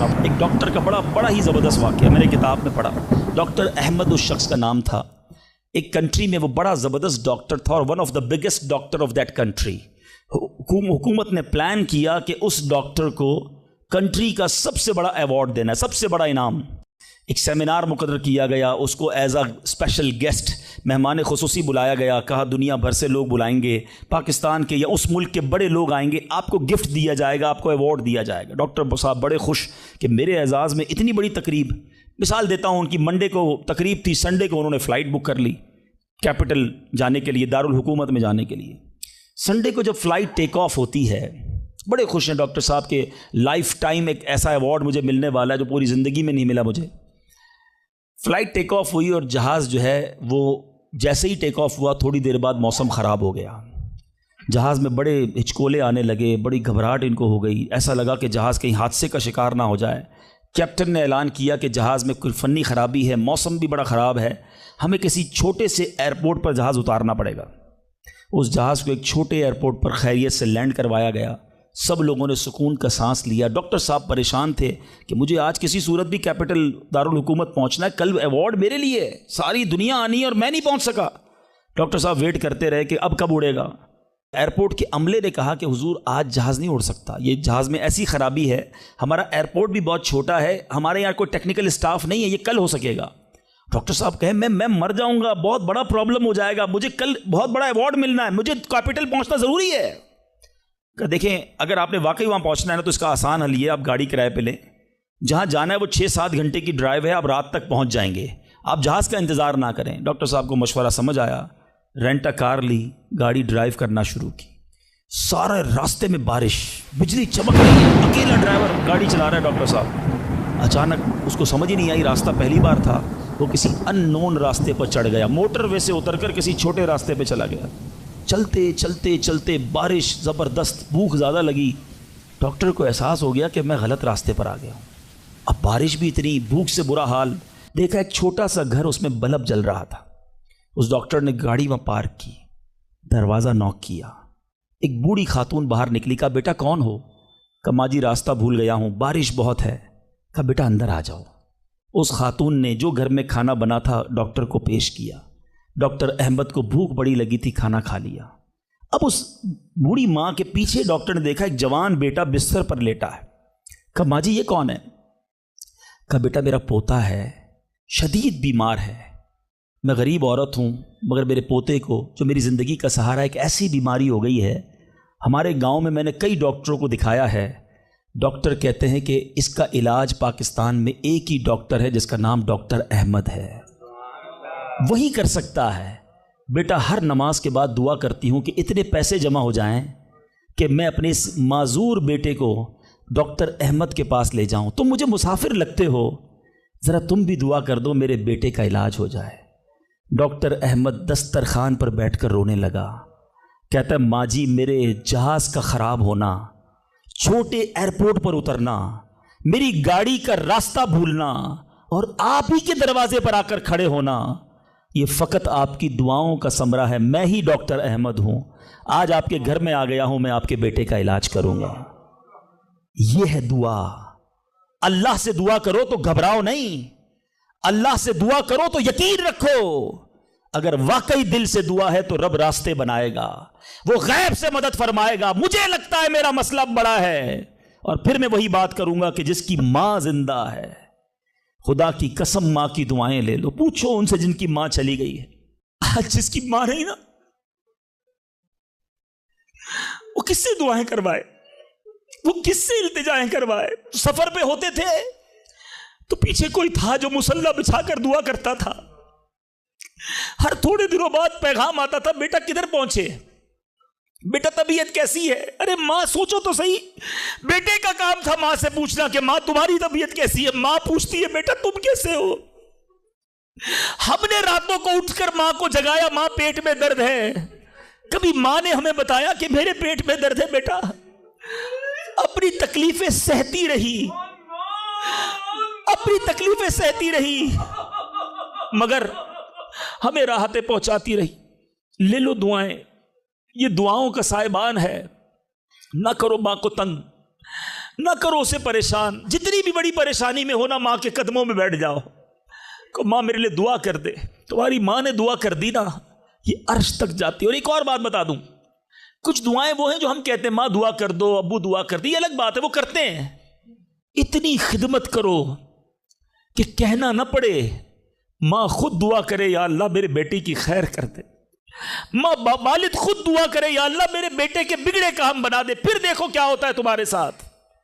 صاحب ایک ڈاکٹر کا بڑا ہی زبردست واقعہ میں نے کتاب میں پڑھا. ڈاکٹر احمد اس شخص کا نام تھا. ایک کنٹری میں وہ بڑا زبردست ڈاکٹر تھا اور one of the biggest doctor of that country. حکومت نے پلان کیا کہ اس ڈاکٹر کو کنٹری کا سب سے بڑا ایوارڈ دینا ہے, سب سے بڑا انعام. ایک سیمینار مقرر کیا گیا, اس کو ایز اے اسپیشل گیسٹ مہمان خصوصی بلایا گیا. کہا دنیا بھر سے لوگ بلائیں گے, پاکستان کے یا اس ملک کے بڑے لوگ آئیں گے, آپ کو گفٹ دیا جائے گا, آپ کو ایوارڈ دیا جائے گا. ڈاکٹر صاحب بڑے خوش کہ میرے اعزاز میں اتنی بڑی تقریب. مثال دیتا ہوں, ان کی منڈے کو تقریب تھی, سنڈے کو انہوں نے فلائٹ بک کر لی کیپٹل جانے کے لیے, دارالحکومت میں جانے کے لیے. سنڈے کو جب فلائٹ ٹیک آف ہوتی ہے, بڑے خوش ہیں ڈاکٹر صاحب کے لائف ٹائم ایک ایسا ایوارڈ مجھے ملنے والا ہے جو پوری زندگی میں نہیں ملا مجھے. فلائٹ ٹیک آف ہوئی اور جہاز جو ہے وہ جیسے ہی ٹیک آف ہوا تھوڑی دیر بعد موسم خراب ہو گیا. جہاز میں بڑے ہچکولے آنے لگے, بڑی گھبراہٹ ان کو ہو گئی. ایسا لگا کہ جہاز کہیں حادثے کا شکار نہ ہو جائے. کیپٹن نے اعلان کیا کہ جہاز میں کوئی فنی خرابی ہے, موسم بھی بڑا خراب ہے, ہمیں کسی چھوٹے سے ایئرپورٹ پر جہاز اتارنا پڑے گا. اس جہاز کو ایک چھوٹے ایئرپورٹ پر خیریت سے لینڈ کروایا گیا. سب لوگوں نے سکون کا سانس لیا. ڈاکٹر صاحب پریشان تھے کہ مجھے آج کسی صورت بھی کیپٹل دارالحکومت پہنچنا ہے, کل ایوارڈ میرے لیے ہے, ساری دنیا آنی ہے اور میں نہیں پہنچ سکا. ڈاکٹر صاحب ویٹ کرتے رہے کہ اب کب اڑے گا. ایئرپورٹ کے عملے نے کہا کہ حضور آج جہاز نہیں اڑ سکتا, یہ جہاز میں ایسی خرابی ہے, ہمارا ایئرپورٹ بھی بہت چھوٹا ہے, ہمارے یہاں کوئی ٹیکنیکل اسٹاف نہیں ہے, یہ کل ہو سکے گا. ڈاکٹر صاحب کہیں میں مر جاؤں گا, بہت بڑا پرابلم ہو جائے گا, مجھے کل بہت بڑا ایوارڈ ملنا ہے, مجھے کیپٹل پہنچنا ضروری ہے. کہ دیکھیں اگر آپ نے واقعی وہاں پہنچنا ہے نا تو اس کا آسان حل یہ, آپ گاڑی کرائے پہ لیں, جہاں جانا ہے وہ 6-7 گھنٹے کی ڈرائیو ہے, آپ رات تک پہنچ جائیں گے, آپ جہاز کا انتظار نہ کریں. ڈاکٹر صاحب کو مشورہ سمجھ آیا, رینٹ کار لی, گاڑی ڈرائیو کرنا شروع کی. سارے راستے میں بارش, بجلی چمک رہی ہے, اکیلا ڈرائیور گاڑی چلا رہا ہے. ڈاکٹر صاحب اچانک اس کو سمجھ ہی نہیں آئی, راستہ پہلی بار تھا, وہ کسی ان نون راستے پر چڑھ گیا, موٹر وے سے اتر کر کسی چھوٹے راستے پہ چلا گیا. چلتے چلتے چلتے بارش زبردست, بھوک زیادہ لگی. ڈاکٹر کو احساس ہو گیا کہ میں غلط راستے پر آ گیا ہوں. اب بارش بھی اتنی, بھوک سے برا حال. دیکھا ایک چھوٹا سا گھر, اس میں بلب جل رہا تھا. اس ڈاکٹر نے گاڑی وہاں پارک کی, دروازہ نوک کیا. ایک بوڑھی خاتون باہر نکلی. کہا بیٹا کون ہو؟ کہا ماں جی راستہ بھول گیا ہوں, بارش بہت ہے. کہا بیٹا اندر آ جاؤ. اس خاتون نے جو گھر میں کھانا بنا تھا ڈاکٹر کو پیش کیا. ڈاکٹر احمد کو بھوک بڑی لگی تھی, کھانا کھا لیا. اب اس بوڑھی ماں کے پیچھے ڈاکٹر نے دیکھا ایک جوان بیٹا بستر پر لیٹا ہے. کہا ماں جی یہ کون ہے؟ کہا بیٹا میرا پوتا ہے, شدید بیمار ہے. میں غریب عورت ہوں مگر میرے پوتے کو جو میری زندگی کا سہارا, ایک ایسی بیماری ہو گئی ہے. ہمارے گاؤں میں نے کئی ڈاکٹروں کو دکھایا ہے. ڈاکٹر کہتے ہیں کہ اس کا علاج پاکستان میں ایک ہی ڈاکٹر ہے جس کا نام ڈاکٹر احمد ہے, وہی کر سکتا ہے. بیٹا ہر نماز کے بعد دعا کرتی ہوں کہ اتنے پیسے جمع ہو جائیں کہ میں اپنے اس معذور بیٹے کو ڈاکٹر احمد کے پاس لے جاؤں. تم مجھے مسافر لگتے ہو, ذرا تم بھی دعا کر دو میرے بیٹے کا علاج ہو جائے. ڈاکٹر احمد دسترخوان پر بیٹھ کر رونے لگا. کہتا ہے ماں جی میرے جہاز کا خراب ہونا, چھوٹے ایئرپورٹ پر اترنا, میری گاڑی کا راستہ بھولنا اور آپ ہی کے دروازے پر آ کر کھڑے ہونا, یہ فقط آپ کی دعاؤں کا ثمرہ ہے. میں ہی ڈاکٹر احمد ہوں, آج آپ کے گھر میں آ گیا ہوں, میں آپ کے بیٹے کا علاج کروں گا. یہ ہے دعا. اللہ سے دعا کرو تو گھبراؤ نہیں, اللہ سے دعا کرو تو یقین رکھو, اگر واقعی دل سے دعا ہے تو رب راستے بنائے گا, وہ غیب سے مدد فرمائے گا. مجھے لگتا ہے میرا مسئلہ بڑا ہے, اور پھر میں وہی بات کروں گا کہ جس کی ماں زندہ ہے, خدا کی قسم ماں کی دعائیں لے لو, پوچھو ان سے جن کی ماں چلی گئی ہے. آج جس کی ماں نہیں نا, وہ کس سے دعائیں کروائے, وہ کس سے التجائیں کروائے. سفر پہ ہوتے تھے تو پیچھے کوئی تھا جو مصلی بچھا کر دعا کرتا تھا. ہر تھوڑے دنوں بعد پیغام آتا تھا, بیٹا کدھر پہنچے, بیٹا طبیعت کیسی ہے. ارے ماں سوچو تو صحیح, بیٹے کا کام تھا ماں سے پوچھنا کہ ماں تمہاری طبیعت کیسی ہے. ماں پوچھتی ہے بیٹا تم کیسے ہو. ہم نے راتوں کو اٹھ کر ماں کو جگایا, ماں پیٹ میں درد ہے. کبھی ماں نے ہمیں بتایا کہ میرے پیٹ میں درد ہے. بیٹا اپنی تکلیفیں سہتی رہی, اپنی تکلیفیں سہتی رہی, مگر ہمیں راحتیں پہنچاتی رہی. لے لو دعائیں, یہ دعاؤں کا سائبان ہے. نہ کرو ماں کو تنگ, نہ کرو اسے پریشان. جتنی بھی بڑی پریشانی میں ہونا ماں کے قدموں میں بیٹھ جاؤ کہ ماں میرے لیے دعا کر دے. تمہاری ماں نے دعا کر دی نا, یہ عرش تک جاتی ہے. اور ایک اور بات بتا دوں, کچھ دعائیں وہ ہیں جو ہم کہتے ہیں ماں دعا کر دو, ابو دعا کر دی, یہ الگ بات ہے, وہ کرتے ہیں. اتنی خدمت کرو کہ کہنا نہ پڑے, ماں خود دعا کرے یا اللہ میرے بیٹی کی خیر کر دے, ماں والد خود دعا کرے یا اللہ میرے بیٹے کے بگڑے کام بنا دے, پھر دیکھو کیا ہوتا ہے تمہارے ساتھ.